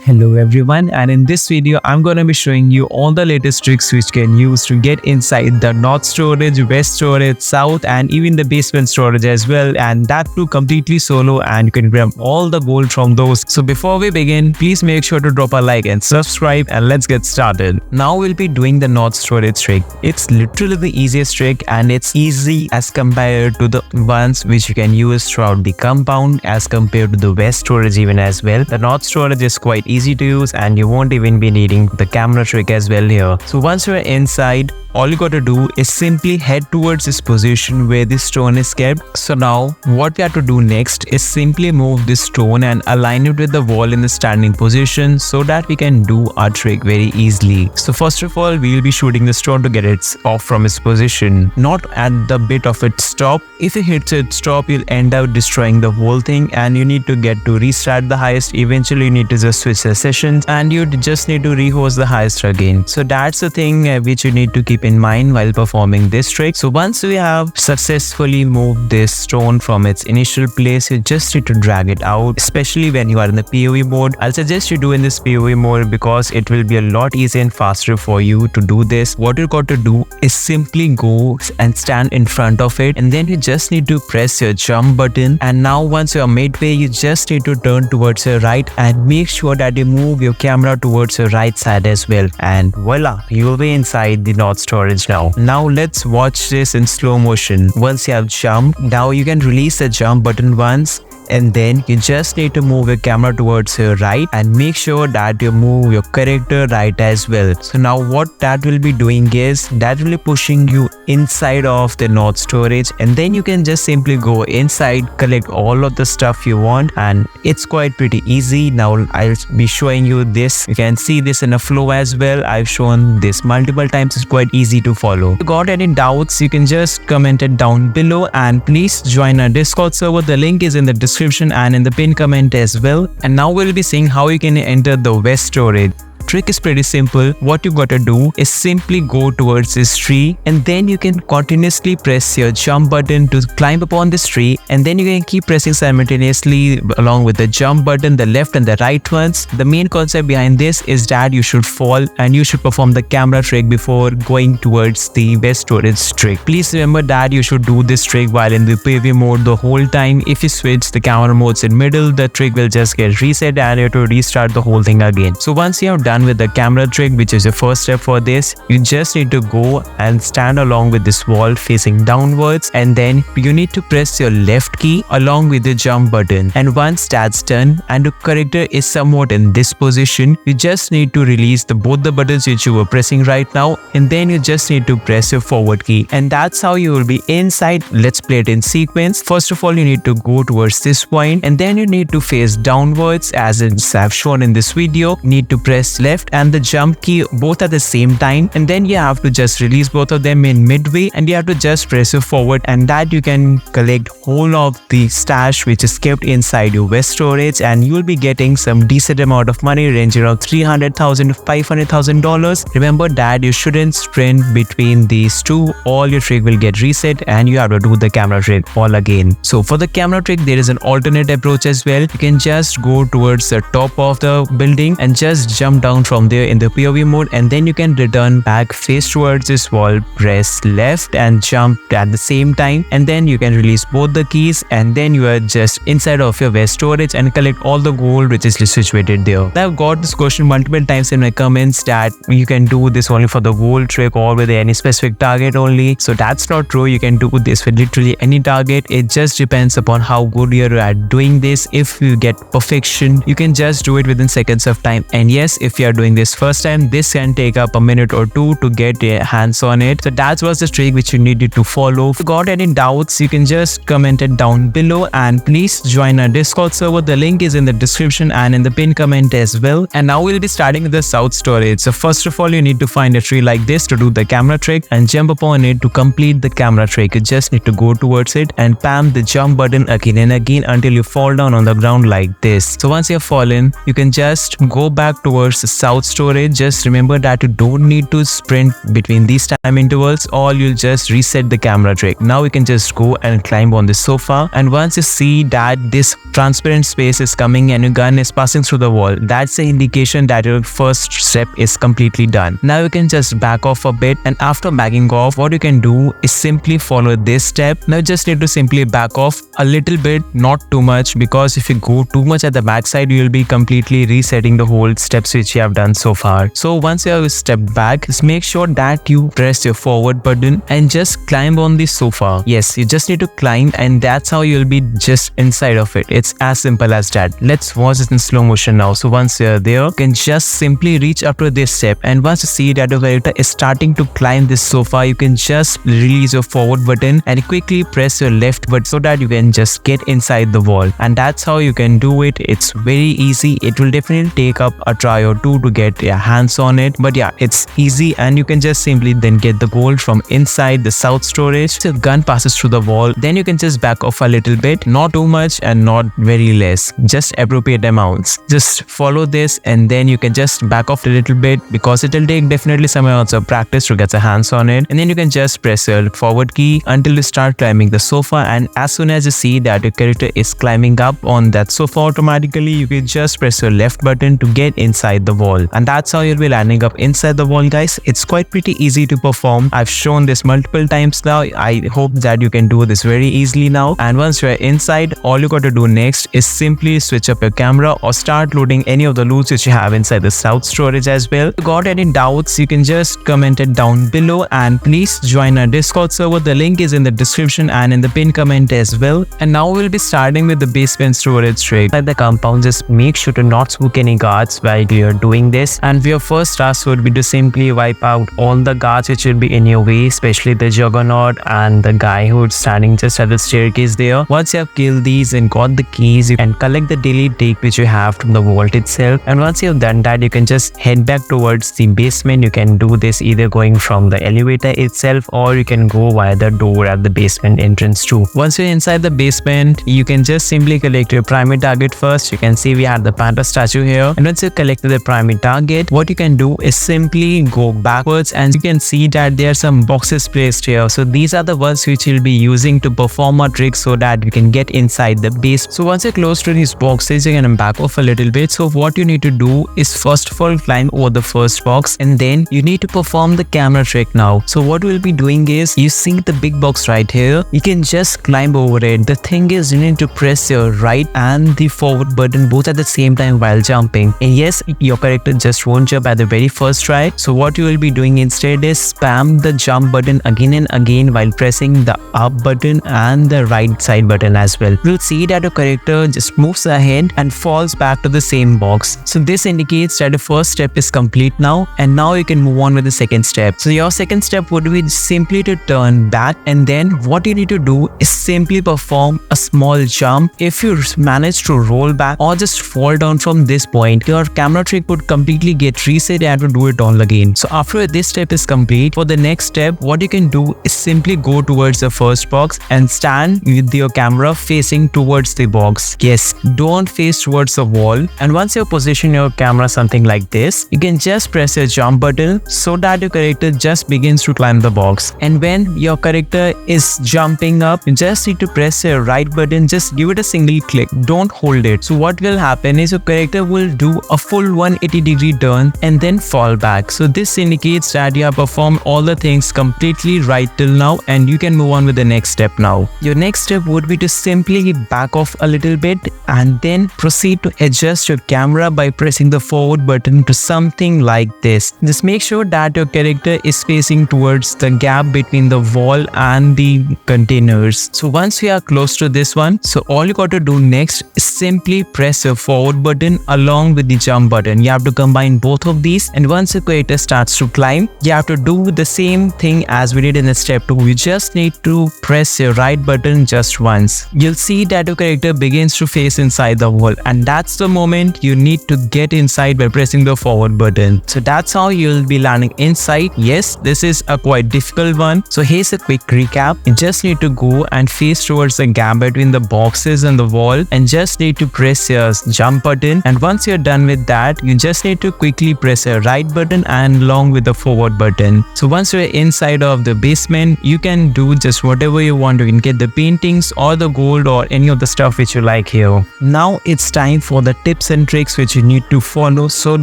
Hello everyone, and in this video I'm gonna be showing you all the latest tricks which can use to get inside the north storage, west storage, south and even the basement storage as well, and that too completely solo, and you can grab all the gold from those. So before we begin, please make sure to drop a like and subscribe, and let's get started. Now we'll be doing the north storage trick. It's literally the easiest trick and it's easy as compared to the ones which you can use throughout the compound as compared to the west storage even as well. The north storage is quite easy to use and you won't even be needing the camera trick as well here. So once you're inside, all you got to do is simply head towards this position where this stone is kept. So now what we have to do next is simply move this stone and align it with the wall in the standing position so that we can do our trick very easily. So first of all, we will be shooting the stone to get it off from its position, not at the bit of its stop. If it hits its stop, you'll end up destroying the whole thing and you need to get to restart the heist. Eventually you need to just switch the sessions and you just need to rehost the heist again. So that's the thing which you need to keep in mind while performing this trick. So once we have successfully moved this stone from its initial place, you just need to drag it out, especially when you are in the POV mode. I'll suggest you do in this POV mode because it will be a lot easier and faster for you to do this. What you got to do is simply go and stand in front of it, and then you just need to press your jump button, and now once you are midway, you just need to turn towards your right and make sure that you move your camera towards your right side as well, and voila, you will be inside the north storage now. Now let's watch this in slow motion. Once you have jumped, now you can release the jump button once, and then you just need to move your camera towards your right and make sure that you move your character right as well. So now what that will be doing is that will be pushing you inside of the north storage, and then you can just simply go inside, collect all of the stuff you want, and it's quite pretty easy. Now I'll be showing you this. You can see this in a flow as well. I've shown this multiple times. It's quite easy to follow. If you got any doubts, you can just comment it down below, and please join our Discord server. The link is in the description and in the pinned comment as well. And now we'll be seeing how you can enter the west storage. Trick is pretty simple. What you gotta do is simply go towards this tree, and then you can continuously press your jump button to climb upon this tree, and then you can keep pressing simultaneously along with the jump button, the left and the right ones. The main concept behind this is that you should fall and you should perform the camera trick before going towards the west storage trick. Please remember that you should do this trick while in the PvP mode the whole time. If you switch the camera modes in middle, the trick will just get reset and you have to restart the whole thing again. So once you have done with the camera trick, which is the first step for this, you just need to go and stand along with this wall facing downwards, and then you need to press your left key along with the jump button. And once that's done and the character is somewhat in this position, you just need to release both the buttons which you were pressing right now, and then you just need to press your forward key, and that's how you will be inside. Let's play it in sequence. First of all, you need to go towards this point, and then you need to face downwards as I've shown in this video. You need to press left and the jump key both at the same time, and then you have to just release both of them in midway, and you have to just press your forward, and that you can collect whole of the stash which is kept inside your west storage, and you will be getting some decent amount of money ranging around $300,000 to $500,000. Remember that you shouldn't sprint between these two. All your trick will get reset and you have to do the camera trick all again. So for the camera trick, there is an alternate approach as well. You can just go towards the top of the building and just jump down from there in the POV mode, and then you can return back, face towards this wall, press left and jump at the same time, and then you can release both the keys, and then you are just inside of your west storage and collect all the gold which is situated there. I've got this question multiple times in my comments that you can do this only for the gold trick or with any specific target only. So that's not true. You can do this with literally any target. It just depends upon how good you're at doing this. If you get perfection, you can just do it within seconds of time. And yes, if you are doing this first time, this can take up a minute or two to get your hands on it. So that was the trick which you needed to follow. If you got any doubts, you can just comment it down below, and please join our Discord server. The link is in the description and in the pinned comment as well. And now we'll be starting with the south storage. So first of all, you need to find a tree like this to do the camera trick and jump upon it to complete the camera trick. You just need to go towards it and spam the jump button again and again until you fall down on the ground like this. So once you have fallen, you can just go back towards the south storage, just remember that you don't need to sprint between these time intervals, or you'll just reset the camera trick. Now you can just go and climb on the sofa, and once you see that this transparent space is coming and your gun is passing through the wall, that's the indication that your first step is completely done. Now you can just back off a bit, and after backing off, what you can do is simply follow this step. Now you just need to simply back off a little bit, not too much, because if you go too much at the backside, you will be completely resetting the whole steps which you have done so far. So once you have stepped back, just make sure that you press your forward button and just climb on the sofa. Yes, you just need to climb, and that's how you'll be just inside of it. It's as simple as that. Let's watch it in slow motion now. So once you're there, you can just simply reach up to this step, and once you see that your character is starting to climb this sofa, you can just release your forward button and quickly press your left button so that you can just get inside the wall. And that's how you can do it. It's very easy. It will definitely take up a try or two to get your hands on it, but yeah, it's easy, and you can just simply then get the gold from inside the south storage. So the gun passes through the wall, then you can just back off a little bit, not too much and not very less, just appropriate amounts. Just follow this, and then you can just back off a little bit, because it will take definitely some amounts of practice to get your hands on it. And then you can just press your forward key until you start climbing the sofa, and as soon as you see that your character is climbing up on that sofa automatically, you can just press your left button to get inside the wall. And that's how you'll be landing up inside the wall, guys. It's quite pretty easy to perform. I've shown this multiple times now. I hope that you can do this very easily now. And once you're inside, all you got to do next is simply switch up your camera or start loading any of the loots which you have inside the south storage as well. If you got any doubts, you can just comment it down below, and please join our Discord server. The link is in the description and in the pinned comment as well. And now we'll be starting with the basement storage trick. At the compound, just make sure to not spook any guards while you're doing this, and your first task would be to simply wipe out all the guards which will be in your way, especially the juggernaut and the guy who's standing just at the staircase there. Once you have killed these and got the keys, you can collect the daily take which you have from the vault itself. And once you have done that, you can just head back towards the basement. You can do this either going from the elevator itself, or you can go via the door at the basement entrance too. Once you're inside the basement, you can just simply collect your primary target first. You can see we have the panther statue here, and once you collected the primary target, what you can do is simply go backwards, and you can see that there are some boxes placed here. So these are the ones which you'll be using to perform a trick so that you can get inside the base. So once you're close to these boxes, you can back off a little bit. So what you need to do is first of all climb over the first box, and then you need to perform the camera trick now. So what we'll be doing is, you see the big box right here, you can just climb over it. The thing is, you need to press your right and the forward button both at the same time while jumping. And yes, your character just won't jump at the very first try. So what you will be doing instead is spam the jump button again and again while pressing the up button and the right side button as well. You'll see that your character just moves ahead and falls back to the same box. So this indicates that the first step is complete now, and now you can move on with the second step. So your second step would be simply to turn back, and then what you need to do is simply perform a small jump. If you manage to roll back or just fall down from this point, your camera trick would completely get reset and to do it all again. So after this step is complete, for the next step, what you can do is simply go towards the first box and stand with your camera facing towards the box. Yes, don't face towards the wall. And once you position your camera something like this, you can just press your jump button so that your character just begins to climb the box. And when your character is jumping up, you just need to press your right button. Just give it a single click, don't hold it. So what will happen is your character will do a full 180-degree turn and then fall back. So this indicates that you have performed all the things completely right till now, and you can move on with the next step now. Your next step would be to simply back off a little bit and then proceed to adjust your camera by pressing the forward button to something like this. Just make sure that your character is facing towards the gap between the wall and the containers. So once we are close to this one, so all you got to do next is simply press your forward button along with the jump button. You have to combine both of these, and once your character starts to climb, you have to do the same thing as we did in the step 2. You just need to press your right button just once. You'll see that your character begins to face inside the wall, and that's the moment you need to get inside by pressing the forward button. So that's how you'll be landing inside. Yes, this is a quite difficult one. So here's a quick recap. You just need to go and face towards the gap between the boxes and the wall, and just need to press your jump button. And once you're done with that, you just need to quickly press a right button and along with the forward button. So once you're inside of the basement, you can do just whatever you want. You can get the paintings or the gold or any of the stuff which you like here. Now it's time for the tips and tricks which you need to follow so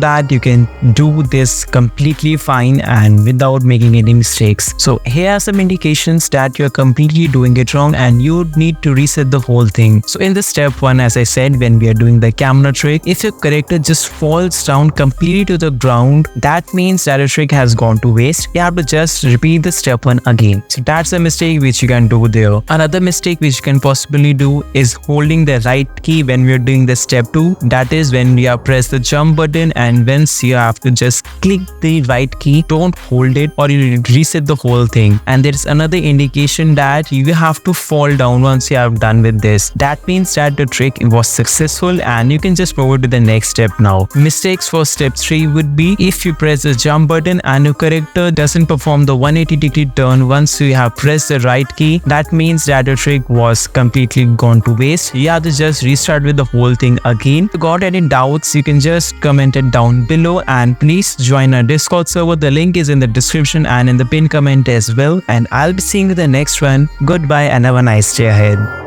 that you can do this completely fine and without making any mistakes. So here are some indications that you're completely doing it wrong and you need to reset the whole thing. So in the step 1, as I said, when we are doing the camera trick, if your character just falls down completely to the ground, that means that a trick has gone to waste. You have to just repeat the step 1 again. So that's a mistake which you can do there. Another mistake which you can possibly do is holding the right key when we are doing the step 2. That is when we have pressed the jump button, and once you have to just click the right key, don't hold it or you reset the whole thing. And there is another indication that you have to fall down once you have done with this. That means that the trick was successful and you can just forward to the next step now. Mistakes for step 3 would be if you press the jump button and your character doesn't perform the 180-degree turn once you have pressed the right key. That means that the trick was completely gone to waste. You have to just restart with the whole thing again. If you got any doubts, you can just comment it down below, and please join our Discord server. The link is in the description and in the pinned comment as well. And I'll be seeing you in the next one. Goodbye and have a nice day ahead.